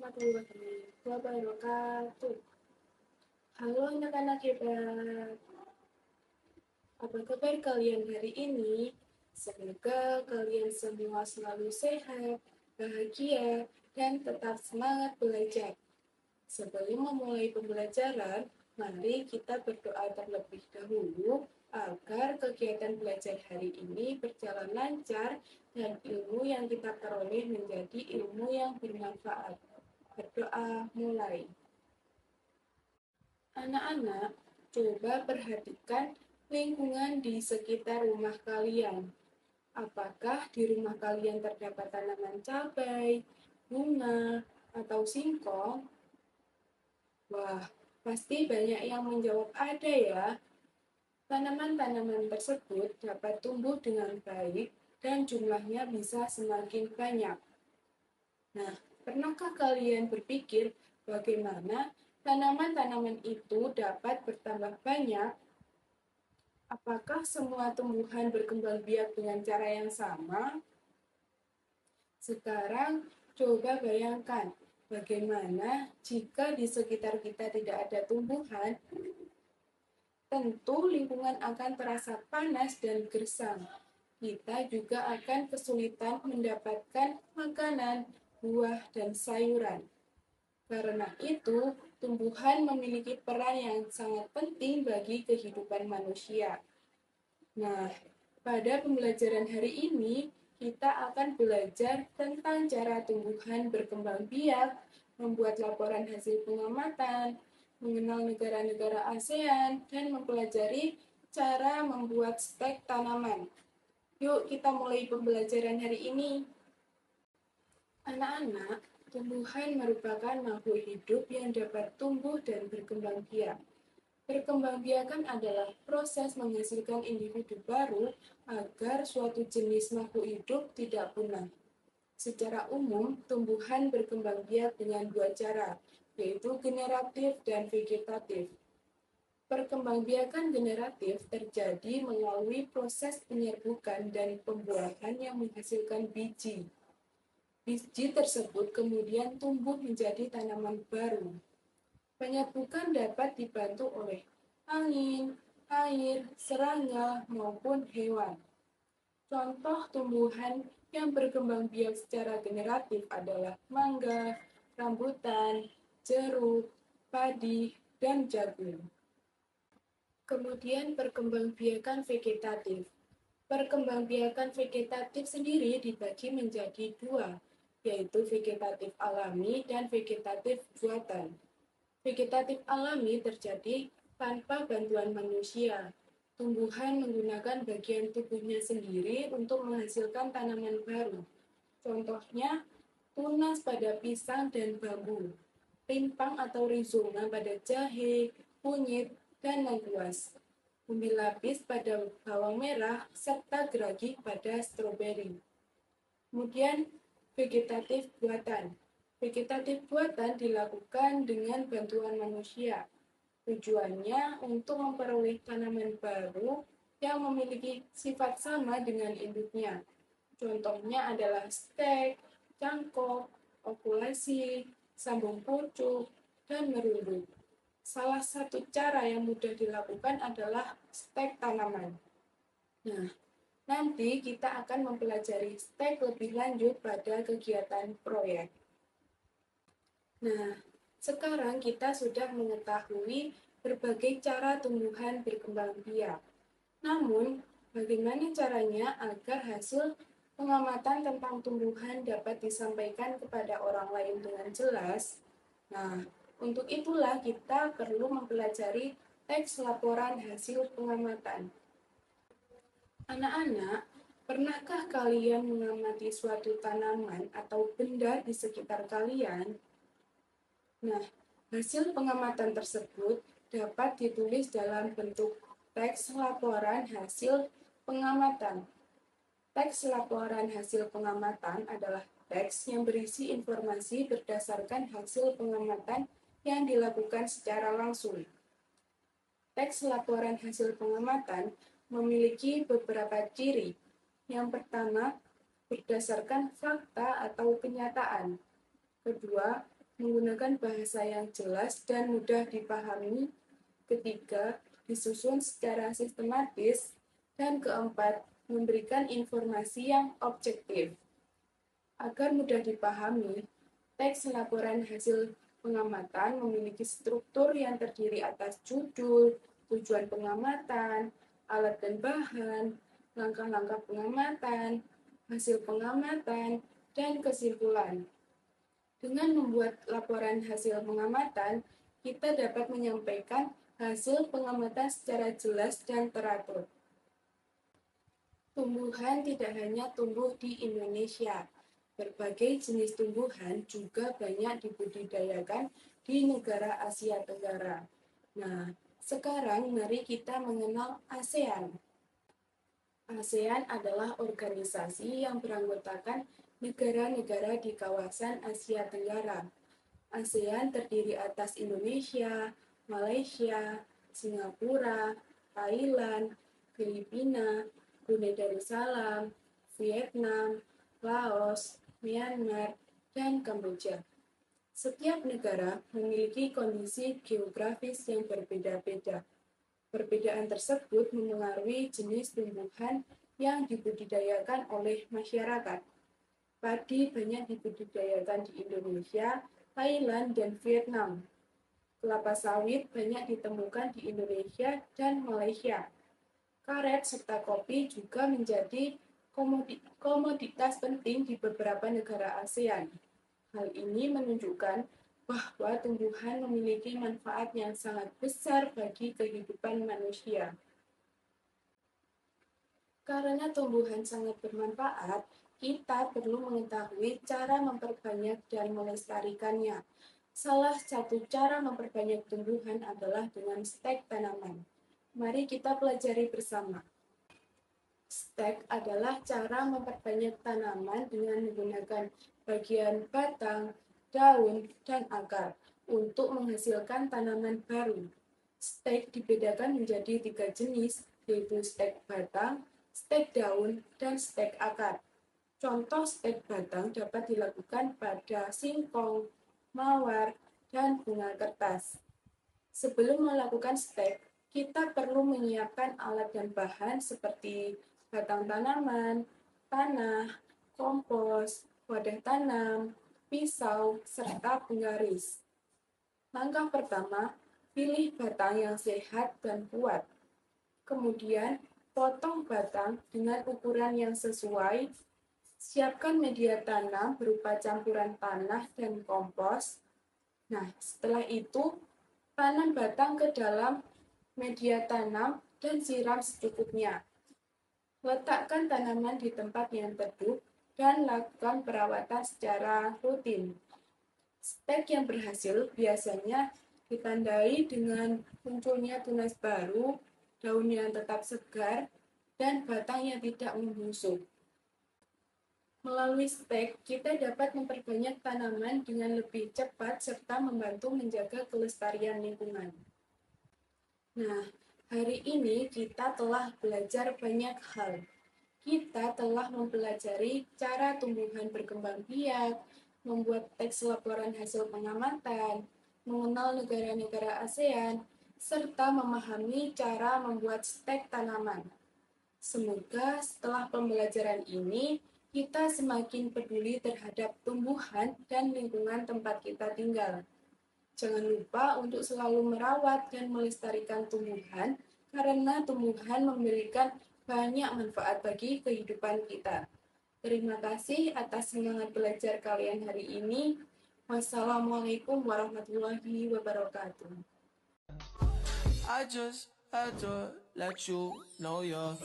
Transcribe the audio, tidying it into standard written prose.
warahmatullahi wabarakatuh. Halo anak-anak hebat, apa kabar kalian hari ini? Semoga kalian semua selalu sehat, bahagia, dan tetap semangat belajar. Sebelum memulai pembelajaran, mari kita berdoa terlebih dahulu agar kegiatan belajar hari ini berjalan lancar dan ilmu yang kita peroleh menjadi ilmu yang bermanfaat. Berdoa mulai. Anak-anak, coba perhatikan lingkungan di sekitar rumah kalian. Apakah di rumah kalian terdapat tanaman cabai, bunga, atau singkong? Wah, pasti banyak yang menjawab ada ya. Tanaman-tanaman tersebut dapat tumbuh dengan baik dan jumlahnya bisa semakin banyak. Nah, pernahkah kalian berpikir bagaimana tanaman-tanaman itu dapat bertambah banyak? Apakah semua tumbuhan berkembang biak dengan cara yang sama? Sekarang, coba bayangkan bagaimana jika di sekitar kita tidak ada tumbuhan. Tentu lingkungan akan terasa panas dan gersam. Kita juga akan kesulitan mendapatkan makanan, buah, dan sayuran. Karena itu, tumbuhan memiliki peran yang sangat penting bagi kehidupan manusia. Nah, pada pembelajaran hari ini, kita akan belajar tentang cara tumbuhan berkembang biak, membuat laporan hasil pengamatan, mengenal negara-negara ASEAN, dan mempelajari cara membuat stek tanaman. Yuk, kita mulai pembelajaran hari ini. Anak-anak, tumbuhan merupakan makhluk hidup yang dapat tumbuh dan berkembang biak. Perkembangbiakan adalah proses menghasilkan individu baru agar suatu jenis makhluk hidup tidak punah. Secara umum, tumbuhan berkembang biak dengan dua cara, yaitu generatif dan vegetatif. Perkembangbiakan generatif terjadi melalui proses penyerbukan dan pembuahan yang menghasilkan biji. Biji tersebut kemudian tumbuh menjadi tanaman baru. Penyerbukan dapat dibantu oleh angin, air, serangga, maupun hewan. Contoh tumbuhan yang berkembang biak secara generatif adalah mangga, rambutan, jeruk, padi, dan jagung. Kemudian perkembangbiakan vegetatif. Perkembangbiakan vegetatif sendiri dibagi menjadi dua, yaitu vegetatif alami dan vegetatif buatan. Vegetatif alami terjadi tanpa bantuan manusia. Tumbuhan menggunakan bagian tubuhnya sendiri untuk menghasilkan tanaman baru. Contohnya, tunas pada pisang dan bambu, rimpang atau rizoma pada jahe, kunyit, dan lengkuas, umbi lapis pada bawang merah, serta geragi pada stroberi. Kemudian, vegetatif buatan. Vegetatif buatan dilakukan dengan bantuan manusia. Tujuannya untuk memperoleh tanaman baru yang memiliki sifat sama dengan induknya. Contohnya adalah stek, cangkok, okulasi, sambung pucuk, dan merunduk. Salah satu cara yang mudah dilakukan adalah stek tanaman. Nah, nanti kita akan mempelajari stek lebih lanjut pada kegiatan proyek. Nah, sekarang kita sudah mengetahui berbagai cara tumbuhan berkembang biak. Namun, bagaimana caranya agar hasil pengamatan tentang tumbuhan dapat disampaikan kepada orang lain dengan jelas? Nah, untuk itulah kita perlu mempelajari teks laporan hasil pengamatan. Anak-anak, pernahkah kalian mengamati suatu tanaman atau benda di sekitar kalian? Nah, hasil pengamatan tersebut dapat ditulis dalam bentuk teks laporan hasil pengamatan. Teks laporan hasil pengamatan adalah teks yang berisi informasi berdasarkan hasil pengamatan yang dilakukan secara langsung. Teks laporan hasil pengamatan memiliki beberapa ciri. Yang pertama, berdasarkan fakta atau kenyataan. Kedua, menggunakan bahasa yang jelas dan mudah dipahami. Ketiga, disusun secara sistematis. Dan keempat, memberikan informasi yang objektif. Agar mudah dipahami, teks laporan hasil pengamatan memiliki struktur yang terdiri atas judul, tujuan pengamatan, alat dan bahan, langkah-langkah pengamatan, hasil pengamatan, dan kesimpulan. Dengan membuat laporan hasil pengamatan, kita dapat menyampaikan hasil pengamatan secara jelas dan teratur. Tumbuhan tidak hanya tumbuh di Indonesia. Berbagai jenis tumbuhan juga banyak dibudidayakan di negara Asia Tenggara. Nah, sekarang mari kita mengenal ASEAN. ASEAN adalah organisasi yang beranggotakan negara-negara di kawasan Asia Tenggara. ASEAN terdiri atas Indonesia, Malaysia, Singapura, Thailand, Filipina, Brunei Darussalam, Vietnam, Laos, Myanmar, dan Kamboja. Setiap negara memiliki kondisi geografis yang berbeda-beda. Perbedaan tersebut memengaruhi jenis tumbuhan yang dibudidayakan oleh masyarakat. Padi banyak dibudidayakan di Indonesia, Thailand, dan Vietnam. Kelapa sawit banyak ditemukan di Indonesia dan Malaysia. Karet serta kopi juga menjadi komoditas penting di beberapa negara ASEAN. Hal ini menunjukkan bahwa tumbuhan memiliki manfaat yang sangat besar bagi kehidupan manusia. Karena tumbuhan sangat bermanfaat, kita perlu mengetahui cara memperbanyak dan melestarikannya. Salah satu cara memperbanyak tumbuhan adalah dengan stek tanaman. Mari kita pelajari bersama. Stek adalah cara memperbanyak tanaman dengan menggunakan bagian batang, daun, dan akar untuk menghasilkan tanaman baru. Stek dibedakan menjadi 3 jenis, yaitu stek batang, stek daun, dan stek akar. Contoh stek batang dapat dilakukan pada singkong, mawar, dan bunga kertas. Sebelum melakukan stek, kita perlu menyiapkan alat dan bahan seperti batang tanaman, tanah, kompos, wadah tanam, pisau, serta penggaris. Langkah pertama, pilih batang yang sehat dan kuat. Kemudian, potong batang dengan ukuran yang sesuai. Siapkan media tanam berupa campuran tanah dan kompos. Nah, setelah itu, tanam batang ke dalam media tanam dan siram secukupnya. Letakkan tanaman di tempat yang teduh dan lakukan perawatan secara rutin. Stek yang berhasil biasanya ditandai dengan munculnya tunas baru, daun yang tetap segar, dan batang yang tidak membusuk. Melalui stek, kita dapat memperbanyak tanaman dengan lebih cepat serta membantu menjaga kelestarian lingkungan. Nah, hari ini kita telah belajar banyak hal. Kita telah mempelajari cara tumbuhan berkembang biak, membuat teks laporan hasil pengamatan, mengenal negara-negara ASEAN, serta memahami cara membuat stek tanaman. Semoga setelah pembelajaran ini, kita semakin peduli terhadap tumbuhan dan lingkungan tempat kita tinggal. Jangan lupa untuk selalu merawat dan melestarikan tumbuhan, karena tumbuhan memberikan banyak manfaat bagi kehidupan kita. Terima kasih atas semangat belajar kalian hari ini. Wassalamualaikum warahmatullahi wabarakatuh. I just had to let you know you're